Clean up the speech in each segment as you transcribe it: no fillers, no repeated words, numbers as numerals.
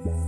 Arratsalde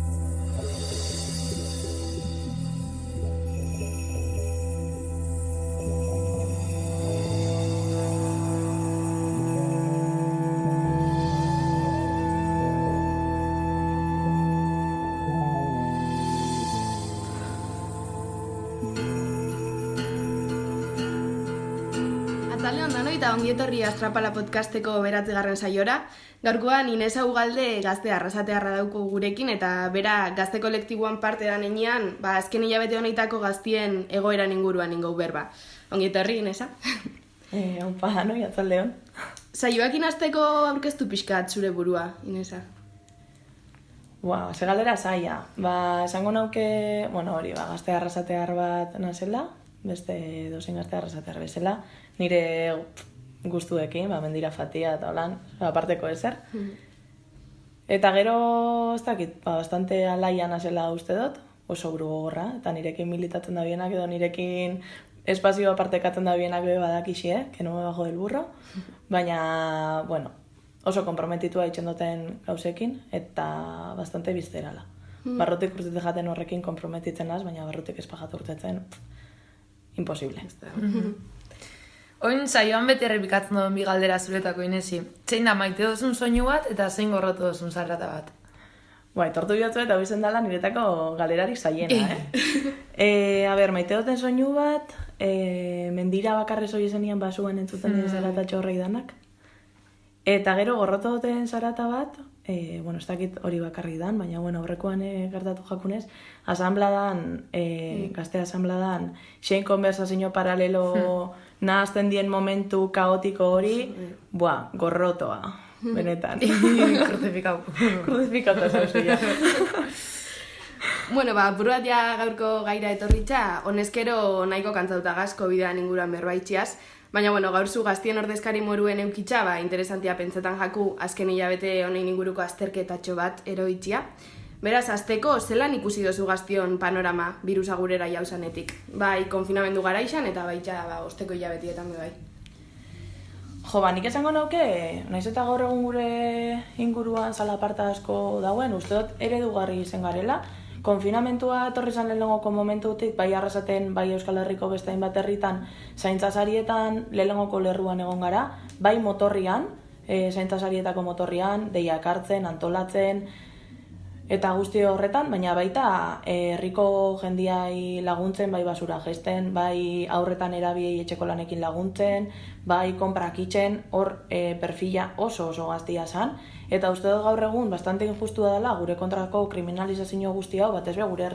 on danoi eta ongi etorri Astrapala podcasteko 9. saiora. Gaurkoan Inesa Ugalde gazte arrasatearra dauko gurekin eta bera gazte kolektiboan parte da nenean, azken hilabete honetako gaztien egoeran inguruan ingau berba. Ongi etorri, Inesa? Onpa danoi, arratsalde on. Saioak inazteko aurkeztu pixkat zure burua, Inesa. Ze galdera zaila. Esango nauke, gazte arrasatear bat nazela, beste dozein gazte arrasatear bezala, nire guztuekin, mendira fatia eta holan, aparteko ezer. Eta gero, ez dakit, bastante alaia nazela uste dut, oso buru gogorra, eta nirekin militatzen da bienak edo nirekin espazio apartekatzen da bienak badakixie, que no me bajo del burro, baina, oso komprometitua itxen duten gauzekin, eta bastante bizterala. Barrutik urtete jaten horrekin komprometitzen naz, baina barrutik espajat urtetzen, imposible. Oin saioan beti errepikatzen duen bi galdera zuretako, Inesi. Zein da maite dozun soinu bat eta zein gorrotu dozun zarrata bat? Tortu bihotzu eta bizen dala niretako galerarik zaiena, maite duten soinu bat, mendira bakarrez hori zenian basuan entzuten dira zarata txorrei danak. Eta gero gorrotu duten zarata bat, ez dakit hori bakarri dan, baina horrekoan gertatu jakunez, asambladan, gazte asambladan, xein konversazio paralelo nahazten dien momentu kaotiko hori, gorrotoa, benetan. Kruzifikau. Kruzifikatu zauzia. Buruat ja gaurko gaira etorritza, honezkero nahiko kantzauta gazko bidean inguruan berbaitxiaz, baina gaur zu gaztien ordezkari moruen eukitza, interesantia pentsetan jaku azken hilabete honein inguruko azterketatxo bat eroitzia. Beraz, azteko, zelan ikusi dozu gaztion panorama birusa gurera jauzanetik? Bai, konfinamendu garaixan eta baita osteko hilabetietan bai. Nik esango nauke, naiz eta gaur egun gure inguruan zalaparta asko dauen, uste dut eredugarri izen garela. Konfinamentua etorri zan lehenengoko momentutik, bai Arrasaten, bai Euskal Herriko beste hainbat herritan, zaintzasarietan lehenengoko lerruan egon gara, bai motorrian, zaintzasarietako motorrian, deiak hartzen, antolatzen, eta guzti horretan, baina baita herriko jendiai laguntzen, bai basura gesten, bai aurretan erabiei etxeko lanekin laguntzen, bai konprak itzen, hor perfila oso gaztia zan, eta uste dut gaur egun bastante injustua dela gure kontrako kriminalizazio guzti hau, batez be gure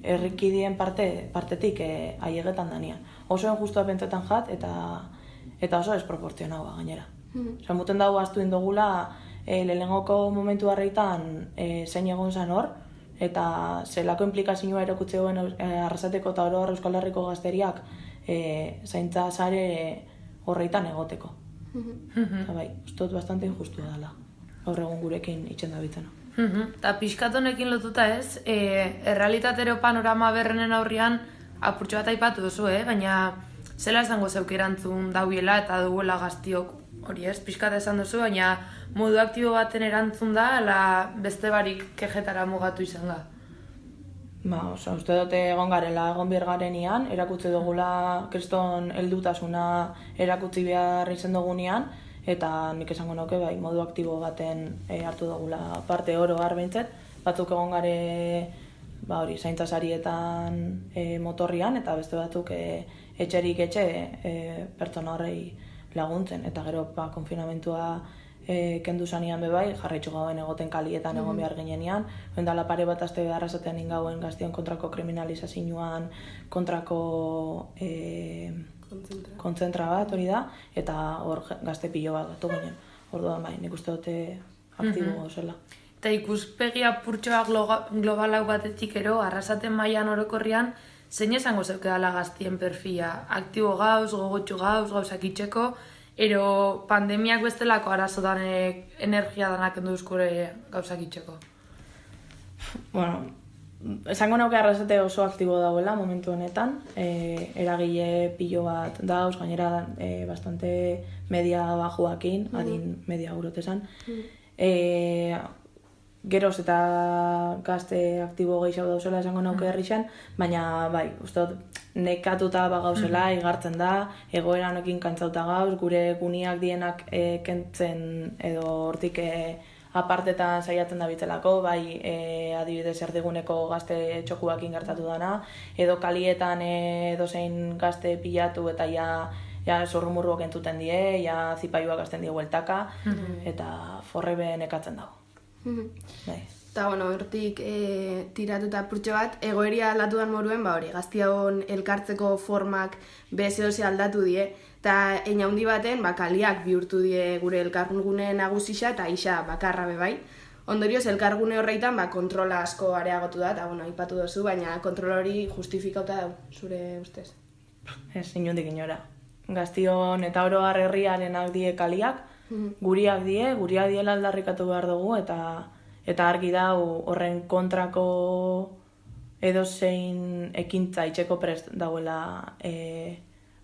herrikidien partetik aiegetan danian. Oso injustua pentsetan jat, eta oso desproportzionagoa gainera. Muten dago aztu indogula, lehenengoko momentu harreitan zein egon zan hor, eta zelako implikazioa erakutze duen Arrasateko eta oro Euskal Herriko gazteriak zaintza sare horreitan egoteko. Eta uste dut bastante injustua dela, gaur egun gurekin itxen da bitzena. Eta pixkatonekin lotuta ez, errealitatero panorama berrenen aurrian apurtxo bat aipatu duzu, baina zela esango zeuk erantzun dauela eta duela gaztiok hori ez, pixkata esan duzu, baina modu aktibo baten erantzun da, ala beste barik kejetara mugatu izan da. Uste dute egon garela, egon behar garenian, erakutsi dugula kriston heldutasuna erakutsi behar izen dugunean, eta nik esango nuke modu aktibo baten hartu dugula parte oro garbeintzet, batzuk egon gare zaintzasarietan motorrian, eta beste batzuk etxerik etxe pertsona horrei laguntzen, eta gero konfinamentua kendu zanean bebai, jarraitzu gauen egoten kalietan egon behar ginenean, oindala pare bat azte Arrasatean ingauen gaztion kontrako kriminalizazioan, kontrako kontzentra bat hori da, eta hor gazte pilo bat batu ginen. Orduan nik uste dute aktibo zela. Eta ikuspegi apurtxoa globalau batetik ero, Arrasaten mailan orokorrian, zein esango zeuke dala gaztien perfila? Aktibo gauz, gogotxu gauz, gauzak itxeko, ero pandemiak bestelako arazotan energia danak enduzkure gauzak itxeko? Esango nauke Arrasate oso aktibo dauela momentu honetan, eragile pilo bat dauz, gainera bastante media bajuakin, adin media eurotesan. geroz eta gazte aktibo gehiago dauzela esango nauke herrixan, baina bai, uste dut nekatuta gauzela, igartzen da, egoera honekin kantzauta gauz, gure guniak dienak kentzen edo hortik apartetan saiatzen da bitzelako, bai adibidez erdiguneko gazte txokuakin gertatu dana, edo kalietan edozein gazte pilatu eta ja zorrumurruak entuten die, ja zipaiuak azten die bueltaka, eta forrebe nekatzen dago. Bai. Eta, bueno, hortik tiratuta purtxo bat, egoeria aldatu dan moruen, hori, gaztiagon elkartzeko formak bezeoze aldatu die, eta handi baten, kaliak bihurtu die gure elkargune nagusisa eta isa bakarra bai. Ondorioz, elkargune horreitan, kontrola asko areagotu da, eta, bueno, aipatu dozu, baina kontrol hori justifikauta dau, zure ustez? Ez, inundik inora. Gaztion eta oro herriarenak die kaliak, guriak diela aldarrikatu behar dugu, eta argi da horren kontrako edozein ekintza itxeko prest dauela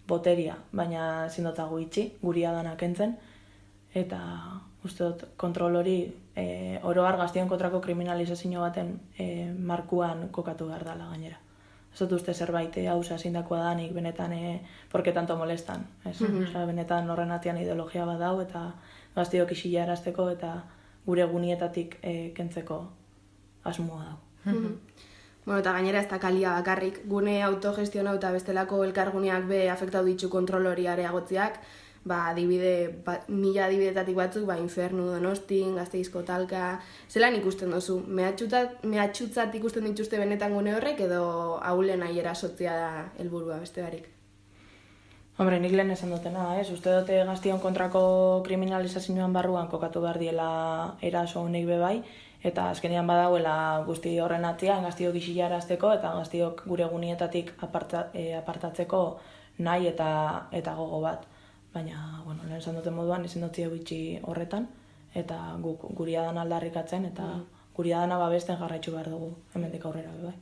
boteria, baina zindotago itxi, guria danak entzen, eta uste dut kontrol hori oroar gaztion kontrako kriminalizazio baten markuan kokatu behar dela gainera. Ez dut uste zerbait hauza zindakoa danik benetan porque tanto molestan. Benetan horren atian ideologia bat dau eta gaztiok isila erazteko eta gure gunietatik kentzeko asmoa dau. Bueno, eta gainera ez da kalia bakarrik, gune autogestionau eta bestelako elkarguneak be afektau ditzu kontrol hori areagotziak, mila adibidetatik batzuk, Infernu Donostin, Gasteizko Talka, zelan ikusten dozu? Mehatxutzat ikusten dituzte benetan gune horrek edo ahulen nahi erasotzea da helburua beste barik? Hombre, nik lehen esan dutena, uste dute gaztion kontrako kriminalizazioan barruan kokatu behar diela eraso honek bebai, eta azkenean badauela guzti horren atzian gaztiok isila erazteko eta gaztiok gure gunietatik apartatzeko nahi eta gogo bat. Baina, bueno, lehen esan duten moduan ezin dut bitxi horretan, eta guk guria dana aldarrikatzen, eta guria dana babesten jarraitzu behar dugu, hemendik aurrera bai.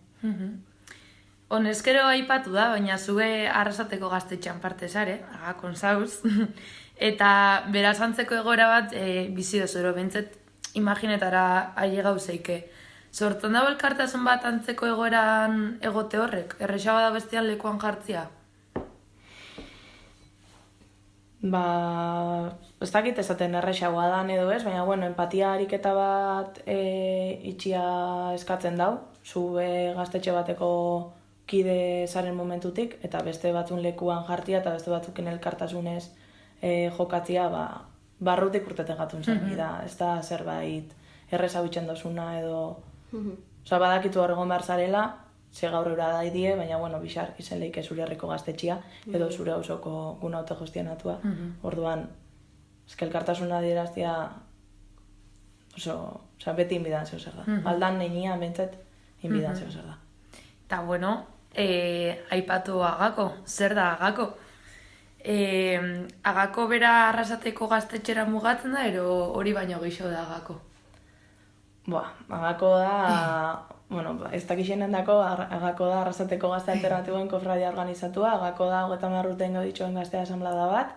Honezkero aipatu da, baina zuge Arrasateko gaztetxean parte zare, Agakon zauz, eta berazantzeko egoera bat bizi dozoro, bentzet imaginetara aile gauzeike. Sortzen dago elkartasun bat antzeko egoeran egote horrek, errexaba da bestean lekuan jartzia? Ez dakit ezaten errexagoa dan edo ez, baina empatia ariketa bat itxia eskatzen dau, zu gaztetxe bateko kide zaren momentutik, eta beste batzun lekuan jartia eta beste batzukin elkartasunez jokatzia, barrutik urteten gatun zen, ez da zerbait erreza bitxen dozuna edo... Badakitu horregon behar zarela, ze gaur eura da idie, baina, bixar, izen lehike zure herriko gaztetxia, edo zure hausoko guna autogestionatua. Orduan, elkartasuna dieraztia, beti inbidan zeu zer da. Aldan neinia, bentzet, inbidan zeu zer da. Eta, aipatu Agako, zer da Agako? Agako bera Arrasateko gaztetxera mugatzen da, ero hori baino gehiago da Agako? Agako da... ez dakixenen dako, Agako da Arrasateko gazte alternatiboen kofradia organizatua, Agako da 30 urtean gauditxoen gaztea asamblada bat,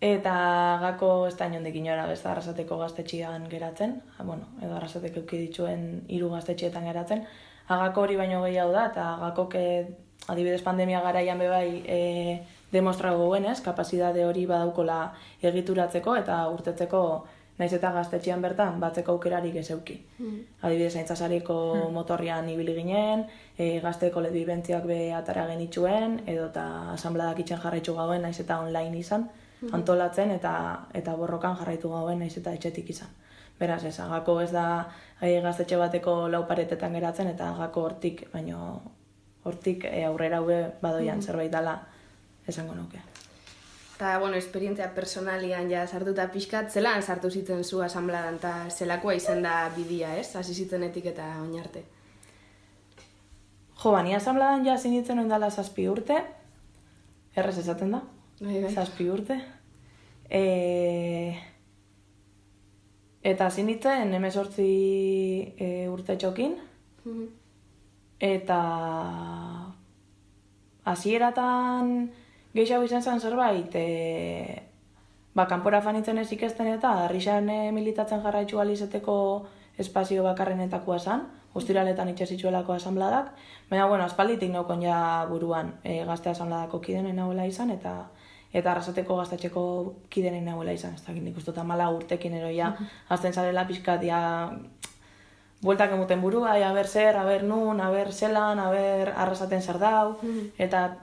eta Agako ez da inondik inora ez da Arrasateko gaztetxean geratzen, edo Arrasateko eukiditxuen 3 gaztetxeetan geratzen, Agako hori baino gehiago da, eta Agakok adibidez pandemia garaian bebai demostrago guenez, kapazidade hori badaukola egituratzeko eta urtetzeko naiz eta gaztetxean bertan batzeko aukerarik ez euki. Adibidez, aintzasariko motorrian ibili ginen, gazteko ledbibentziak be atara genitxuen, edo eta asambladak itxen jarraitu gauen naiz eta online izan, antolatzen eta borrokan jarraitu gauen naiz eta etxetik izan. Beraz, ez, Agako ez da gaztetxe bateko 4 paretetan geratzen, eta Agako hortik, baino hortik aurrera badoian zerbait dela esango nuke. Eta, esperientzia personalian ja sartuta pixkat, zelan sartu zitzen zu asambladan, eta zelakoa izan da bidia, ez? Hasi zitzenetik eta oinarte. Ni asambladan ja zinitzen oin dela 7 urte, errez esaten da, 7 urte. Eta zinitzen 18 urte txokin, eta hasieratan gehiago izan zen zerbait, kanpora fanitzen ez ikesten eta harrixan militatzen jarraitzu alizeteko espazio bakarrenetakoa zan, ostiraletan itxasitxuelako asambladak, baina, bueno, aspalditik naukon ja buruan gazte asambladako kidenen nagoela izan, eta Arrasateko gaztatxeko kidenen nagoela izan, ez dakit nik uste, 14 urtekin eroia, azten zarela pixkat, bueltak emuten burua, aber zer, aber nun, aber zelan, aber Arrasaten zer dau, eta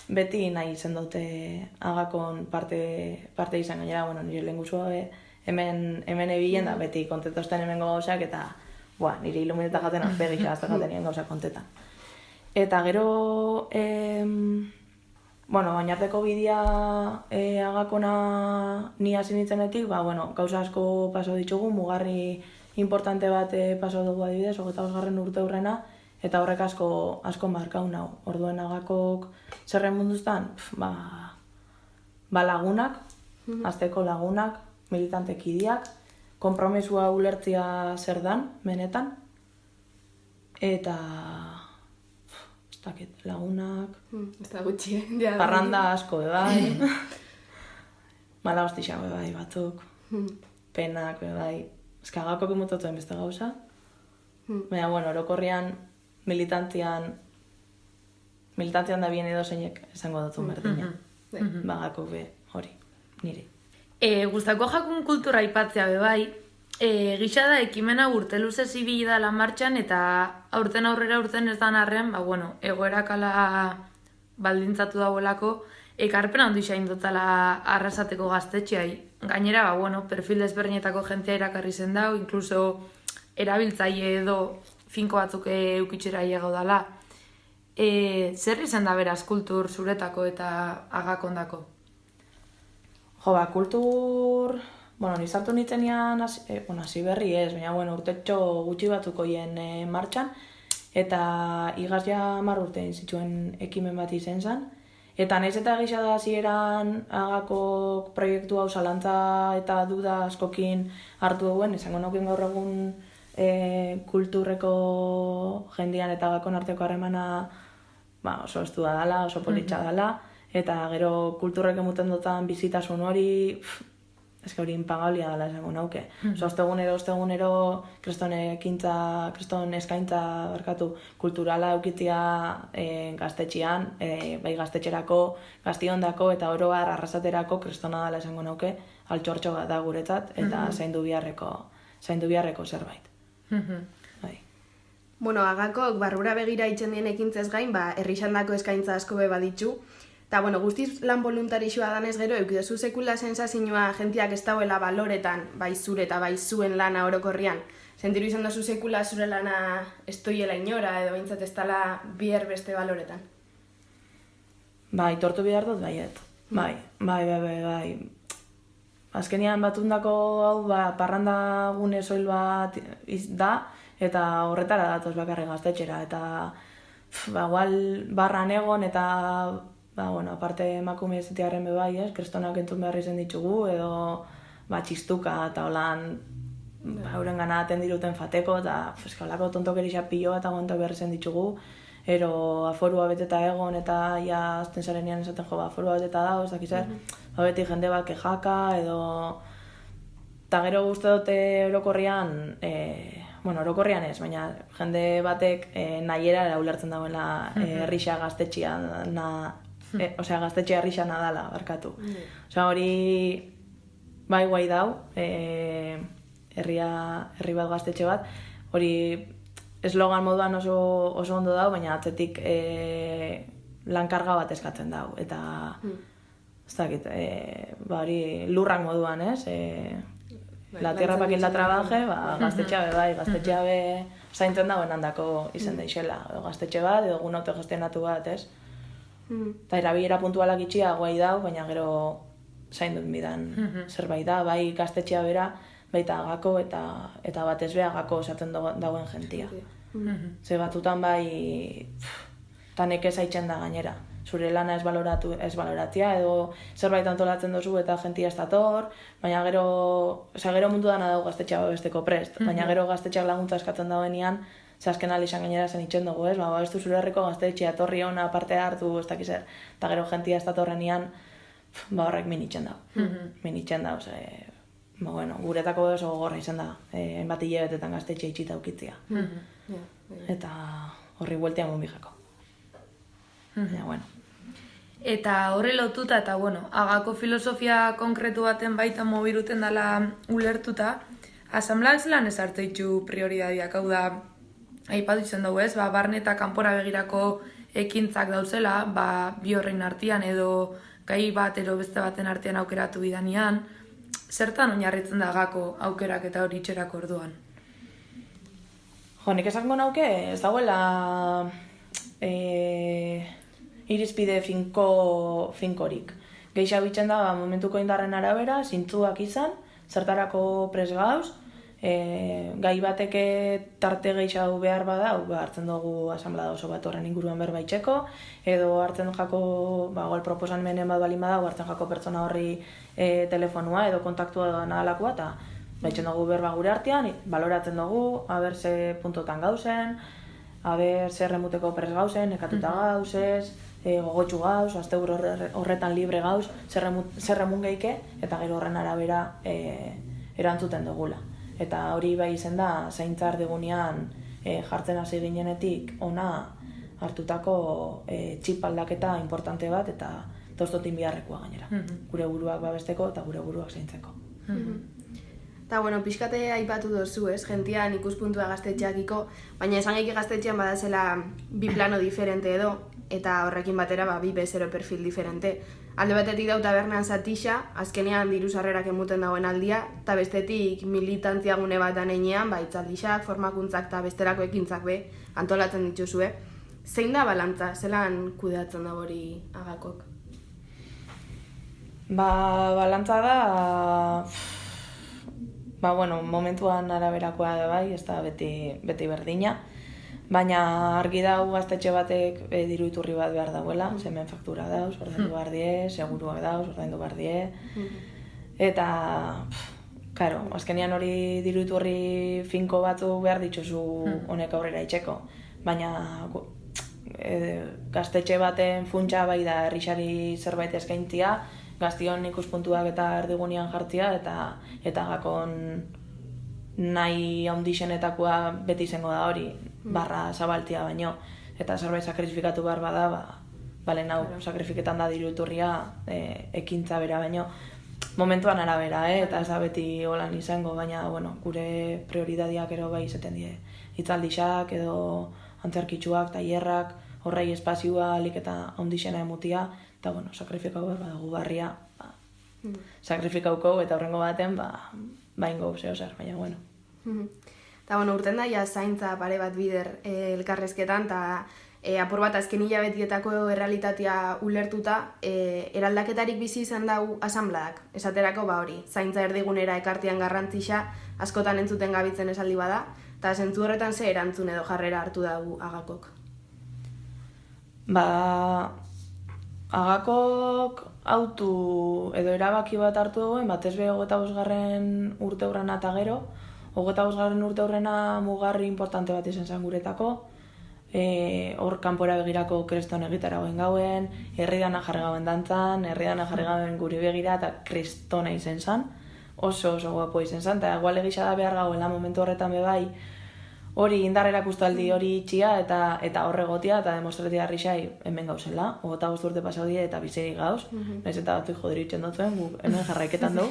beti nahi izan dute agakon parte izan gainera, bueno, nire lehen guzua hemen ebilen da, beti kontetosten hemengo gauzak, eta nire ilumineta jaten aurpegisa azte jaten nien gauzak kontetan. Eta gero, bainarteko bidea agakona ni hasi nintzenetik, gauza asko paso ditugu, mugarri importante bat paso dugu adibidez, 25. urte hurrena, eta horrek asko markau nau. Orduen agakok zerren munduztan, lagunak, azteko lagunak, militantekidiak, konpromesua ulertzia zer dan, benetan, eta ez dakit, lagunak, ez da gutxi, parranda asko bebai, mala hostixak bebai batzuk, penak bebai, agakok imutotuen beste gauza, baina, orokorrian militantzian da bien edo zeinek esango dutun berdina. Bagakok be, hori, nire. Gustako jakun kultura aipatzea bebai, gisa da ekimena urte luze zibili da lan martxan eta aurten aurrera urten ez dan arren, egoerak ala baldintzatu dauelako, ekarpen handi xain dutala Arrasateko gaztetxeai. Gainera, perfil desberdinetako jentea irakarri zen dau, inkluso erabiltzaile edo finko batzuk eukitxera iego dala. Zer izan da beraz kultur zuretako eta agakondako? Kultur... nizartu nintzenean, hasi berri ez, baina urtetxo gutxi batuko hien martxan, eta igaz ja 10 urtein zituen ekimen bat izen zen. Eta nahiz eta gisa da hasieran agako proiektu hau zalantza eta duda askokin hartu duen, izango nokin gaur egun kulturreko jendian eta agakon arteko harremana oso estua dela, oso politxa dela, eta gero kulturrek emuten dutan bizitasun hori, hori impagablia dela esango nauke. Ostegunero kriston eskaintza kulturala eukitzia gaztetxean, bai gaztetxerako, gaztiondako eta oro har Arrasaterako kristona dela esango nauke, altxortxo bat da guretzat, eta zaindu biharreko zerbait. Agakok barrura begira itzen dien ekintzez gain, herrixandako eskaintza asko be baditzu, eta, guztiz lan voluntarixoa danez gero, eukidozu sekula sensazioa jentiak ez dauela baloretan, bai zure eta bai zuen lana orokorrian. Sentiru izan dozu sekula zure lana estoiela inora, edo bintzat ez dala biher beste baloretan? Tortu bihar dut baiet. Bai. Azkenian batundako hau, parranda gune soil bat da, eta horretara datoz bakarrik gaztetxera, eta igual barran egon, eta aparte emakume ezetiaren bebai, kristonak entzun behar izan ditugu, edo txistuka eta holan euren gana atendiruten fateko, eta olako tontokerisa pilo bat aguantak behar izan ditugu, ero aforua beteta egon, eta azten zarenean esaten aforua beteta da, ez dakizer, beti jende bat kejaka, edo... Eta gero uste dute orokorrian, orokorrian ez, baina jende batek nahiera ulertzen dagoela herrixa gaztetxea gaztetxea herrixa nadala, barkatu. Hori bai guai dau, herri bat gaztetxe bat, hori eslogan moduan oso ondo dau, baina atzetik lankarga bat eskatzen dau, eta ez dakit, hori lurrak moduan, ez? La tierra pa quien la trabaje, gaztetxea be bai, gaztetxea be zaintzen dagoen handako izen deixela, gaztetxe bat, edo gun autogestionatu bat, ez? Eta erabilera puntualak itxia guai dau, baina gero zain dut bidan zerbait da, bai gaztetxea bera, baita agako eta batez be agako esaten dagoen jentia. Ze batutan bai, eta nekez haitzen da gainera. Zure lana ez baloratzea, edo zerbait antolatzen dozu eta jentia ez dator, baina gero mundu dana dago gaztetxea besteko prest, baina gero gaztetxeak laguntza eskatzen dagoenean, ze azken izan gainera zen itxen dugu, ez? Ez du zure herriko gaztetxea etorri hona parte hartu, ez dakizer, eta gero jentia ez datorrenean, horrek min itxen dago. Min itxen dago, bueno, guretako oso gogorra izan da, enbat hilabetetan gaztetxe itxita ukitzia. Eta horri bueltea monbijako. Bueno. Eta horre lotuta, eta bueno, agako filosofia konkretu baten baita mobiruten dela ulertuta, asamblak zelan ezartzeitzu prioridadiak, hau da, aipatu izan dugu ez, barne eta kanpora begirako ekintzak dauzela, bi horrein artean edo gai bat edo beste baten artean aukeratu bidanean, zertan oinarritzen da agako aukerak eta hori itxerako orduan? Nik esango nauke, ez dagoela irizpide finkorik. Geixa bitzen da, momentuko indarren arabera, zintzuak izan, zertarako pres gauz, gai bateke tarte gehiago behar bada, hartzen dugu asamblea oso bat horren inguruan berbaitxeko, edo hartzen jako, gol proposamenen bat balin bada, hartzen jako pertsona horri telefonua edo kontaktua da nadalakoa, eta baitzen dugu berba gure artean, baloratzen dugu, aber ze puntotan gauzen, aber zer remuteko pres gauzen, ekatuta gauzez, gogotxu gauz, azte horretan libre gauz, zer remun geike, eta gero horren arabera erantzuten dugula. Eta hori bai izen da, zaintza erdigunean jartzen hasi ginenetik ona hartutako txip aldaketa importante bat eta toztotin biharrekoa gainera. Gure buruak babesteko eta gure buruak zaintzeko. Eta, bueno, pixkate aipatu dozu, ez? Gentian ikuspuntua gaztetxeakiko, baina esan gaiki gaztetxean badazela bi plano diferente edo, eta horrekin batera bi bezero perfil diferente. Alde batetik dau tabernan zatixa, azkenean diru sarrerak emuten dagoen aldia, eta bestetik militantzia gune bat anenean, itzaldixak, formakuntzak eta besterako ekintzak antolatzen dituzue. Zein da balantza, zelan kudeatzen da hori agakok? Balantza da, bueno, momentuan araberakoa da bai, ez da beti berdina. Baina argi dau gaztetxe batek diru iturri bat behar dauela, hemen faktura dauz, ordaindu behar die, seguruak dauz, ordaindu behar die. Eta, karo, azkenean hori diru iturri finko batzu behar dituzu honek aurrera itxeko. Baina gaztetxe baten funtsa bai da herrixari zerbait eskaintzia, gaztion ikuspuntuak eta erdigunean jartzia eta gakon nahi handixenetakoa beti izango da hori, barra zabaltia baino, eta zerbait sakrifikatu behar bada, balen hau sakrifiketan da diru iturria ekintza bera baino, momentuan arabera, eta ez da beti holan izango, baina, bueno, gure prioridadiak ero bai izaten die, hitzaldixak edo antzerkitsuak, tailerrak, horrei espazioa alik eta handixena emutia, eta, bueno, sakrifikau behar badago barria, sakrifikauko eta horrengo baten, ingo zeo zer, baina, bueno. Eta, bueno, urten daia zaintza pare bat bider elkarrezketan, eta apur bat azken hilabetietako errealitatea ulertuta, eraldaketarik bizi izan dau asambladak. Esaterako hori, zaintza erdigunera ekartian garrantzisa, askotan entzuten gabitzen esaldi bada, eta zentzu horretan ze erantzun edo jarrera hartu dau agakok? Agakok autu edo erabaki bat hartu duen, batez be 25. urte hurrena eta gero, 25. urte hurrena mugarri importante bat izan zen guretako, hor kanpora begirako kreston egitara goen gauen, herridana jarri gauen dantzan, herridana jarri gauen guri begira eta kristona izen zen, oso guapo izen zen, eta egual egisa da behar gauela momentu horretan bebai, hori indar erakustaldi hori itxia eta horregotia eta demostratia harrixai hemen gauzela. 25 urte pasau die eta bizirik gauz, nahiz eta batu joderitzen dutzen, guk hemen jarraiketan dugu.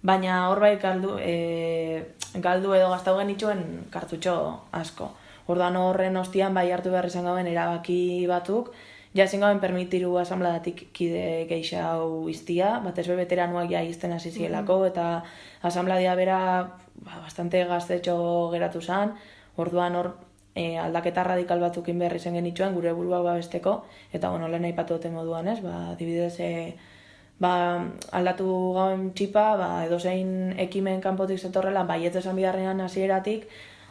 Baina hor bai galdu edo gaztau genituen kartutxo asko. Orduan horren ostian bai hartu behar izan gauen erabaki batzuk, jazin gauen permitiru asambladatik kide geixau iztia, batez be veteranuak ja izten hasi zielako, eta asambladia bera bastante gaztetxo geratu zen. Orduan hor aldaketa radikal batzukin behar izan genituen gure buruak babesteko, eta bueno, lehen aipatu duten moduan ez, adibidez aldatu gauen txipa, edozein ekimen kanpotik zetorrela, baietz esan biharrean hasieratik,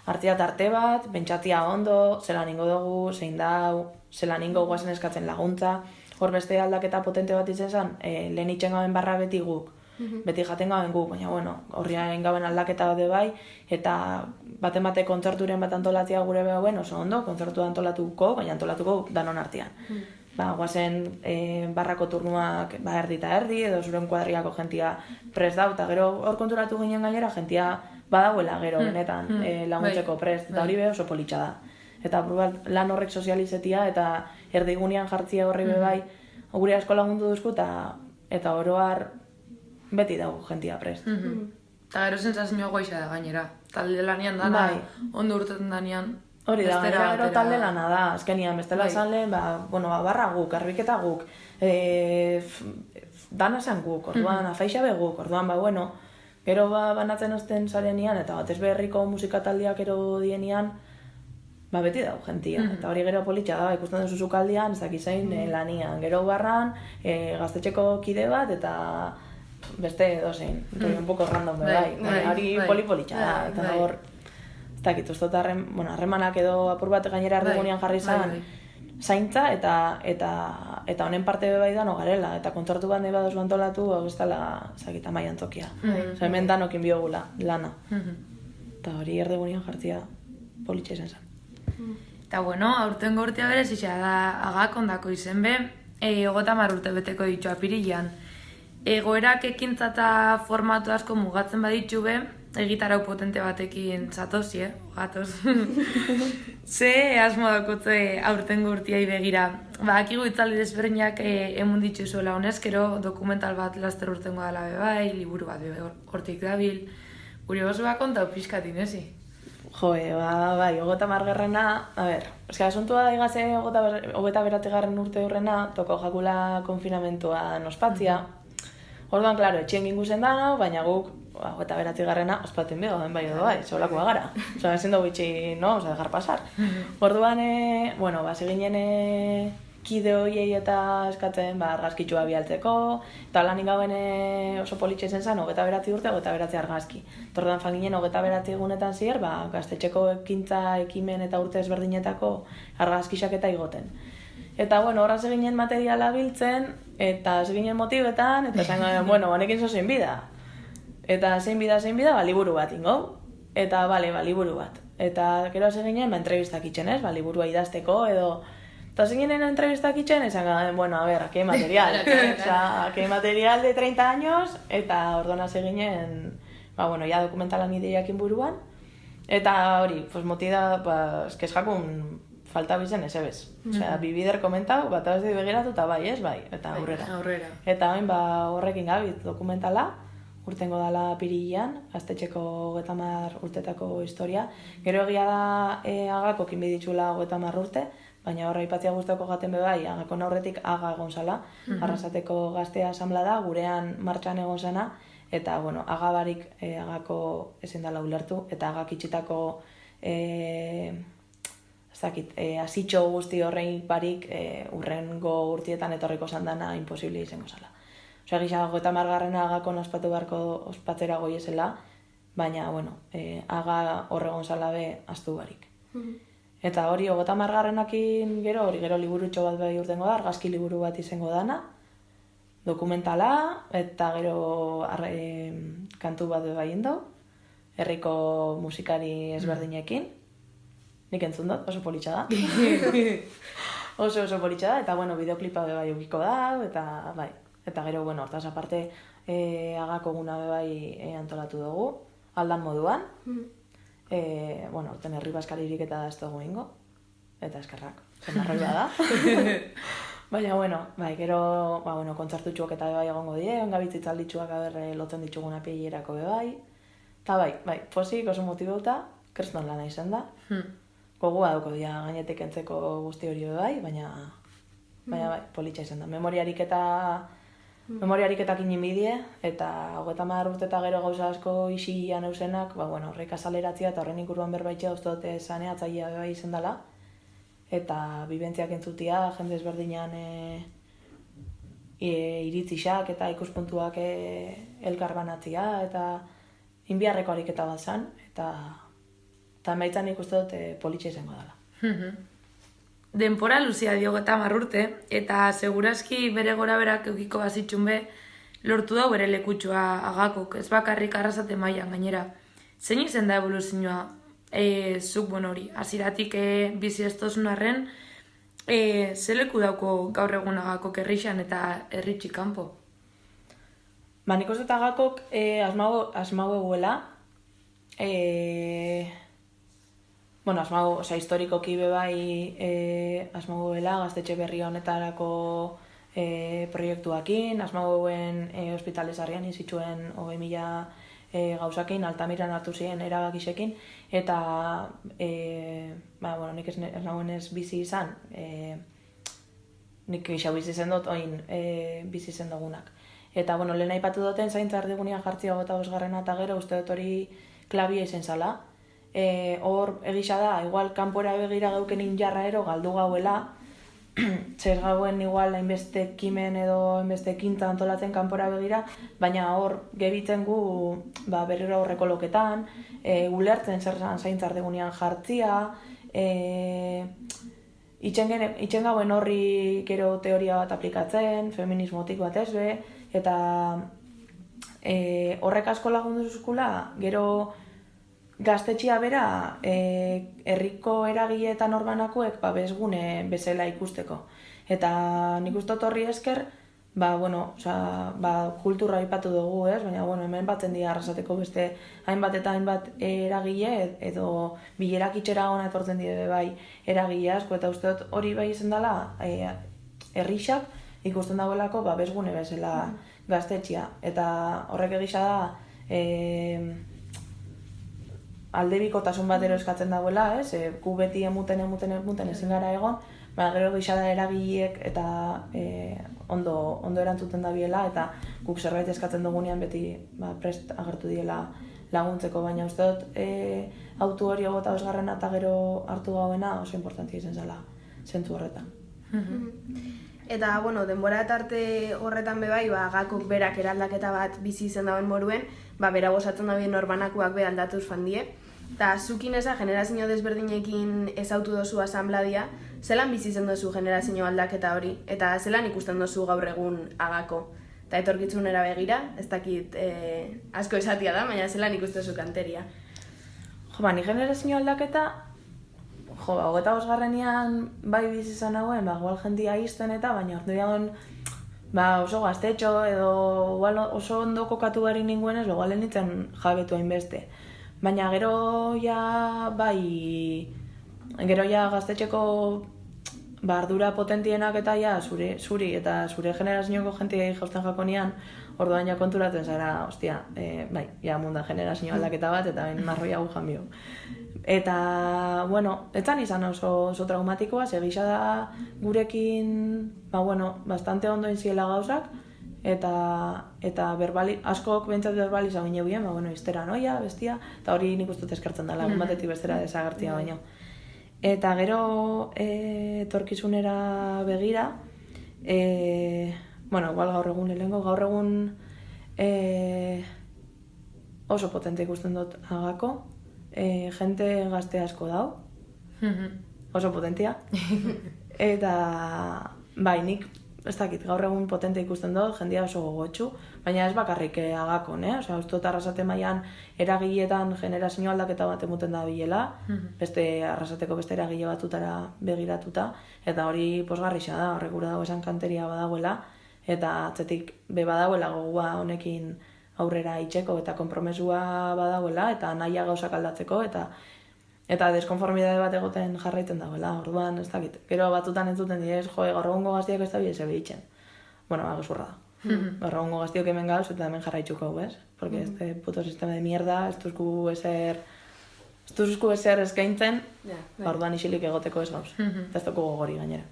hartzia tarte bat, bentsatia ondo, zelan ingo dugu, zein dau, zelan ingo guazen eskatzen laguntza, hor beste aldaketa potente bat izan zen, lehen itxen gauen barra beti guk, beti jaten gauen guk, baina bueno, horriaren gauen aldaketa bat bai, eta baten bate kontzerturen bat antolatzea gure behauen oso ondo, kontzertu antolatuko, baina antolatuko danon artean. guazen barrako turnuak erdi eta erdi, edo zure kuadriako jentia prest dau, eta gero hor konturatu ginen gainera jentia badagoela gero benetan laguntzeko prest, eta hori be oso politxa da. Eta lan horrek sozializetia eta erdigunean jartzia horri bai, gure asko lagundu duzku, eta oroar beti dago jentia prest. Eta gero sensazioa goixa da gainera. Talde lanian dana, ondo urteten danean. Hori da, gero talde lana da, azkenian, bestela esan lehen, barra guk, arbiketa guk, dana zen guk, orduan, afeixabe guk, orduan, gero banatzen azten zarenian, eta batez beherriko musikataldiak ero dienian, beti dago jentia, eta hori gero politxa da, ikusten duzu zukaldian, ez dakizain lanian, gero barran, gaztetxeko kide bat, eta beste dozein, un poco random, hori politxa da, eta hor, ez dakit, uste dut harremanak edo apur bat gainera erdigunean jarri zan, zaintza eta honen parte bai dano garela, eta kontortu bat nahi badoz bantolatu, hau ez dela, zakit, amaian tokia. Hemen danokin biogula, lana. Eta hori erdigunean jartzia politxa izan zen. Eta aurten gortea berez isa da agak ondako izen be, 30 urte beteko ditu apirilean. Egoerak ekintza eta formatu asko mugatzen baditzu be, egitarau potente batekin zatoz, gatoz. Ze asmo dakotze aurten gurtiai begira. Akigu itzaldi desberdinak emun dituzuela honezkero, dokumental bat laster urtengo dela bebai, liburu bat hortik dabil. Guri oso kontau pixkatin, ezi? Bai, 30garrena, asuntua da igaze 29. urte horrena, toko jakula konfinamentua ospatzia. Orduan, klaro, etxien gingu zen dana, baina guk, 29garrena ospatzen bego, bai edo bai, zeolakoa gara. Osa, ezin dugu itxi, dejar pasar. Orduan, seginen kide hoiei eta eskatzen, argazkitxua bialtzeko, eta lanik gauen oso politxe zen zen, 29 urte, 29 argazki. Orduan, fanginen 29 egunetan zier, gaztetxeko ekintza, ekimen eta urte ezberdinetako argazkisak eta igoten. Eta, horra seginen materiala biltzen, eta seginen motibetan, eta zen, honekin zo zein bida. Eta zein bida, liburu bat ingo. Eta, liburu bat. Eta, gero seginen, entrevistak itxen ez, liburua idazteko, edo... Eta seginen entrevistak itxen, esan, aquí hay material. Aquí hay material de 30 años, eta ordona seginen, ya dokumentalan ideiakin buruan. Eta hori, motida, eskez jakun... falta bizen ez ebez. Osea, bibider komentau, bat abez begiratu eta bai, eta aurrera. Eta horrekin gabit dokumentala, urtengo dala apirilean, gaztetxeko 30 urtetako historia. Gero egia da agako kinbiditxula 30 urte, baina horra ipatzia guztoko jaten bebai, agako aurretik aga egon zala, Arrasateko gaztea asamblea da, gurean martxan egon zena, eta, agabarik agako ezin dela ulertu, eta agak itxitako asitxo guzti horrein barik urrengo urtietan etorriko zandana imposible izango zala. Osea, gisa 30garrena agakon ospatu beharko ospatzera goiezela, baina, aga horregon zala be astu barik. Eta hori 30garrenakin gero liburutxo bat bai urtengo da, argazki liburu bat izango dana, dokumentala, eta gero kantu bat bai indo, herriko musikari ezberdinekin. Nik entzun dut, oso politxa da. Oso politxa da, eta, bideoklipa bai eukiko da, eta, bai. Eta gero, hortaz aparte, agako guna bai antolatu dugu, aldan moduan. Orten herri baskaririk eta ez dugu ingo. Eta eskerrak, zen arroiba da. Baina, gero, kontzartutxuak eta bai egongo die, engabitzitzalditxuak lotzen dituguna pieierako bai. Eta bai, posik oso motibauta, kreston lana izan da. Gogua dauko dira gainetik entzeko guzti hori bai, baina politxa izan da. Memoriariketak inbidie, eta 30 urte eta gero gauza asko isian eusenak, horrek azaleratzia eta horren inguruan berbaitxea uste saneatzailea bai izan dela. Eta bibentziak entzutia, jende ezberdinan iritzixak eta ikuspuntuak elkarbanatzia, eta inbiarreko ariketa bat zan, eta emaitzan ikuste dut politxe izango dela. Denpora luzia dio 30 urte, eta segurazki bere gora berak eukiko bazitxun be, lortu da bere lekutxoa agakok, ez bakarrik Arrasate mailan gainera. Zein izen da evoluzioa zuk hori? Hasieratik bizi ez tozun arren, Ze leku dauko gaur egun Agakok herrixan eta herritxik kanpo? Ba, nik uste Agakok asmau eguela, historikoki bebai asmau eguela, gaztetxe berri honetarako proiektuakin, asmau eguen hospitalezarrian izitxuen 20.000 gauzakin, Altamiran hartu ziren erabakisekin, eta nik ez nagoen ez bizi izan, nik gixau bizi zen dut, oin bizi zen dugunak. Eta, lehen aipatu duten zaintza erdigunean jartzia 25. eta gero uste dut hori klabia izen zala. Hor egisa da, igual kanpora begira gaukenin jarra ero galdu gauela, zer gauen igual hainbeste kimen edo hainbeste kinta antolatzen kanpora begira, baina hor gebitzen gu berriro aurreko loketan, ulertzen zer zaintza erdigunean jartzia, itxen gauen horri gero teoria bat aplikatzen, feminismotik bat ezbe, eta horrek asko lagundu zuzkula, gero gaztetxia bera herriko eragileetan orbanakoek bezgune bezala ikusteko. Eta nik uste horri esker, kultura aipatu dugu, ez? Baina, hemen batzen dira Arrasateko beste hainbat eta hainbat eragile, edo bilerak itxera hona etortzen dire bai eragile asko, eta uste dut hori bai izen dela herrixak ikusten dagoelako bezgune bezala gaztetxia. Eta horrek egisa da aldebikotasun batero eskatzen dagoela, ez? Gu beti emuten ezin gara egon, baina gero gisa da eragileek eta ondo erantzuten dabiela, eta guk zerbait eskatzen dugunean beti prest agertu diela laguntzeko, baina uste dut autu hori 25. eta gero hartu gauena oso importantia izan zela zentzu horretan. Eta, denbora tarte horretan bebai, Agakok berak eraldaketa bat bizi izen dauen moruen, bera gozatzen dabien norbanakoak be aldatuz fandie. Eta zukin eza generazio desberdinekin ezautu dozu asambladia, zelan bizi izen dozu generazio aldaketa hori, eta zelan ikusten dozu gaur egun Agako. Eta etorkitzunera begira, ez dakit asko esatia da, baina zelan ikusten zu kanteria. Ni generazio aldaketa, 25. bai bizi izan nagoen, igual jendia izten eta, baina orduan oso gaztetxo edo oso ondo kokatu gari ninguenez, igual nintzen jabetu hainbeste. Baina gero gaztetxeko ardura potentienak eta zuri eta zure generazioako jentia jausten jakonian, orduan konturatzen zara, munda generazio aldaketa bat, eta bain marroi hau janbio. Eta, etzan izan oso traumatikoa, segisa da gurekin, bastante ondo inziela gauzak, eta askok behintzat verbaliza baino bien, iztera noia, bestia, eta hori nik ustut eskertzen dela, batetik bestera desagertia baino. Eta gero etorkizunera begira, igual gaur egun oso potente ikusten dut Agako, jente gazte asko dau, oso potentia, eta nik ez dakit, gaur egun potente ikusten dut, jendia oso gogotxu, baina ez bakarrik Agakon, uste dut Arrasate mailan eragileetan generazio aldaketa bat emuten da bilela, beste Arrasateko beste eragile batutara begiratuta, eta hori posgarrixa da, horrek gura dago esan kanteria badagoela, eta atzetik badagoela gogoa honekin aurrera itxeko eta konpromesua badagoela, eta nahia gauzak aldatzeko, eta deskonformidade bat egoten jarraiten dagoela, orduan ez dakit. Gero batzutan entzuten direz, gaur egungo gaztiak ez da bide zebe itxen. Gezurra da. Gaur egungo gaztiok hemen gauz eta hemen jarraitzuko, ez? Porque este puto sistema de mierda, ez duzku ezer eskaintzen, orduan isilik egoteko ez gauz. Eta ez dugu gogori gainera.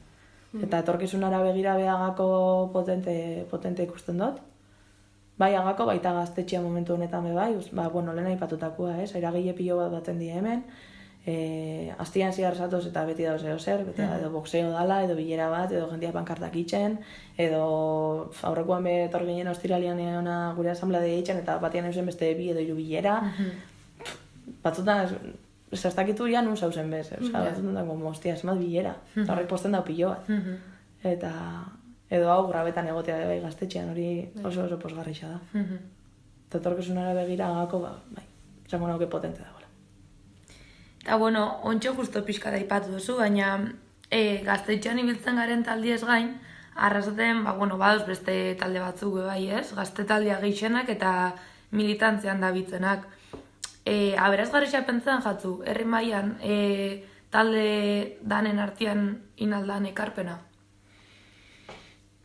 Eta etorkizunara begira Agako potente ikusten dut. Bai Agako, baita gaztetxea momentu honetan bai, lehen aipatutakoa, ez? Eragile pilo bat baten die hemen, astian ziar zatoz eta beti dauz zer, edo boxeo dala, edo bilera bat, edo jentia pankartak itxen, edo aurrekoan betor ginen ostiralian eona gure asambladea itxen, eta batian eusen beste bi edo bilera. Batzutan, ez dakitu ya nun zauzen bez, batzutan dago, hostia, ez mat bilera, eta horrek posten dau pilo bat. Eta edo hau grabetan egotea bai gaztetxean, hori oso posgarrixa da. Eta etorkizunera begira Agako, esango nauke potente dagoela. Eta, ontxo justo pixka da ipatu duzu, baina Gaztetxean ibiltzen garen taldiez gain, arrasaten, badoz beste talde batzuk bai, ez? Gazte taldea gehienak eta militantzean dabitzenak. Aberasgarria pentsan jatzu, herri mailan talde danen artean inaldan ekarpena.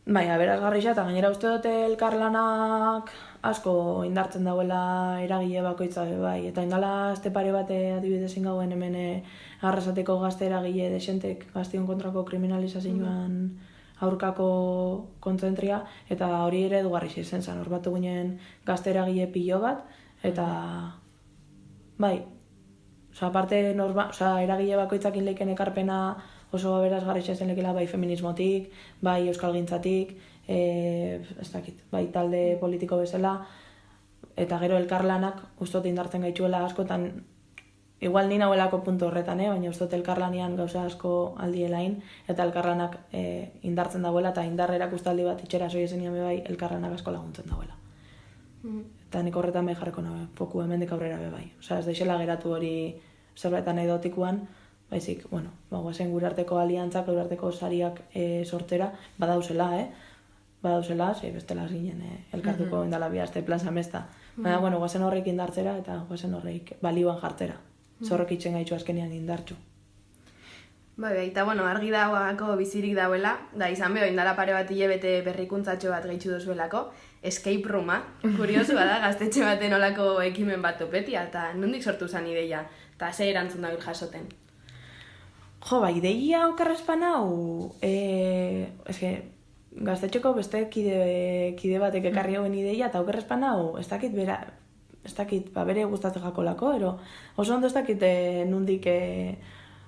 Bai, aberasgarria eta gainera uste dute elkarlanak asko indartzen dauela eragile bakoitza bai. Eta indala azte pare bat adibidez gauen hemen Arrasateko gazte eragile desentek gaztion kontrako kriminalizazioan aurkako kontzentria, eta hori ere edugarri zen zen, hor batu ginen gazte eragile pilo bat, eta bai, aparte eragile bakoitzakin leiken ekarpena oso aberasgarria zen lekela bai feminismotik, bai euskalgintzatik, ez dakit, bai talde politiko bezala, eta gero elkarlanak ustot indartzen gaituela askotan, igual ni nauelako puntu horretan, baina ustot elkarlanian gauza asko aldielain, eta elkarlanak indartzen dauela, eta indar erakustaldi bat itxera soi ezen bai elkarlanak asko laguntzen dauela. Eta nik horretan bai jarreko nabe, foku hemendik aurrera bai. Osa, ez deixela geratu hori zerbait anekdotikoan, baizik, guazen gure arteko aliantzak, gure arteko sariak sortzera, badauzela, ze bestela ginen elkartuko indala bihazte plaza mesta. Baina, guazen horrek indartzera eta guazen horrek balioan jartzera. Zorrok itxen gaitxu azkenean indartxu. Bai, eta argi dagoako bizirik dauela, da izan beho indala pare bat hilabete berrikuntzatxo bat gaitxu dozuelako, escape rooma, kuriosu da, gaztetxe baten olako ekimen bat topetia, eta nondik sortu zen ideia, eta ze erantzun da jasoten. Ideia okerrezpan hau, gaztetxeko beste kide batek ekarri hauen ideia, eta okerrezpan hau, ez dakit bere gustatzen jakolako, oso ondo ez dakit nondik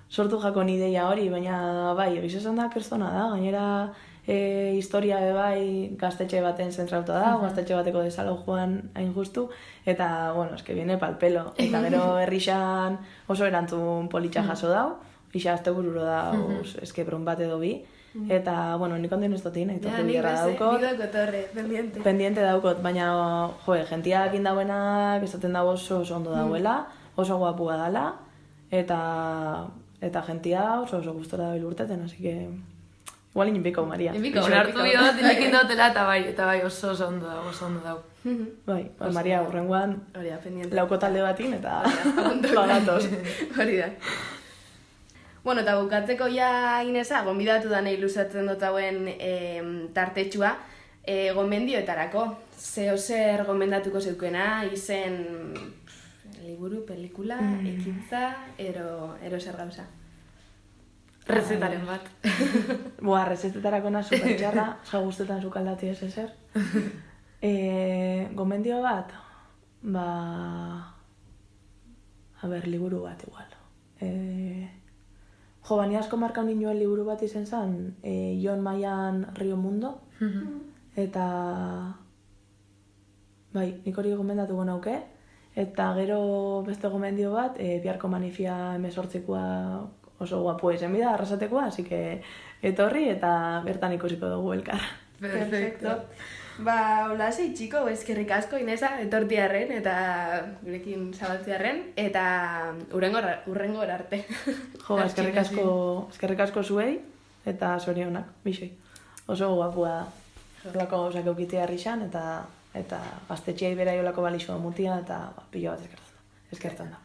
sortu jakon ideia hori, baina bai, egiz esan da kerstona da, gainera historia bai gaztetxe baten zentrauta da, gaztetxe bateko desalojuan hain justu, eta, eske viene pal pelo, eta gero herrixan oso erantzun politxa jaso dau, isa azte bururo da, eske bron bat edo bi, eta, nik ondien ez dotin, pendiente daukot, baina, jentiak indauenak, esaten dago oso ondo dauela, oso guapua dala, eta jentia oso gustora da bilurteten, así que igual inpiko, Maria. Onartu bidot, inekin dutela, eta bai, oso ondo dago. Bai, Maria, horrengoan lauko talde batin, eta bagatoz. Hori da. Eta bukatzeko ja Inesa, gonbidatu da nahi luzatzen dut hauen tartetxua, gomendioetarako. Zer gomendatuko zeukena, izen liburu, pelikula, ekintza, ero zer gauza. Rezetaren bat. Rezetetarako na supertxarra, ja guztetan zukaldati ez ezer. Gomendio bat, liburu bat igual. Bani asko markau ninoen liburu bat izen zen, Jon Maian Rio Mundo, eta nik hori gomendatuko nauke, eta gero beste gomendio bat, Biharko Manifia M8koa oso guapu ezen bida, Arrasatekoa, así que etorri eta bertan ikusiko dugu elkar. Perfecto. Hola, zei txiko, eskerrik asko Inesa, etortiarren eta gurekin zabaltziarren, eta urrengo arte. Eskerrik asko zuei, eta zorionak, bixoi. Oso guapua da. Horlako gauzak eukitea herrixan, eta gaztetxeai bera jolako balixoa mutia, eta pilo bat eskertzen da.